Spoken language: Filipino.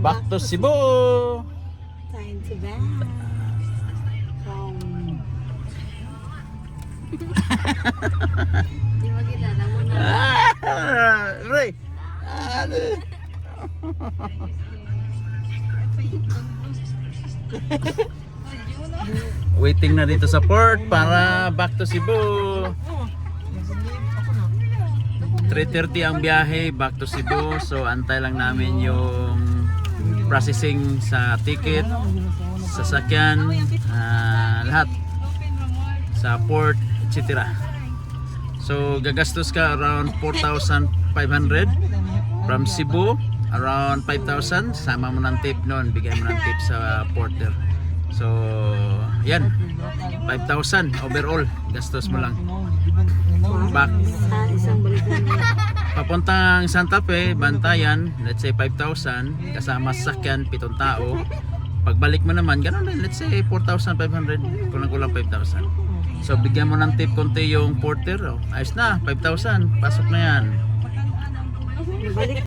Back to Cebu. Time to back. Di mo kilala mo na. Ray. Waiting na dito sa port para back to Cebu. 3:30 ang biyahe back to Cebu. So antay lang namin yung processing sa ticket, sasakyan, lahat sa port, etc. So gagastos ka around 4,500 from Cebu, around 5,000. Sama mo ng tip noon, bigay mo ng tip sa porter. So yan, 5,000 overall gastos mo lang. Back Sa isang balik lang. papuntang Santa Fe, Bantayan, let's say 5,000 kasama sasakyan, 7 tao. Pagbalik mo naman, ganun din, let's say 4,500, kulang-kulang 5,000. So bigyan mo ng tip konti yung porter, ayos na, 5,000, pasok na yan. Balik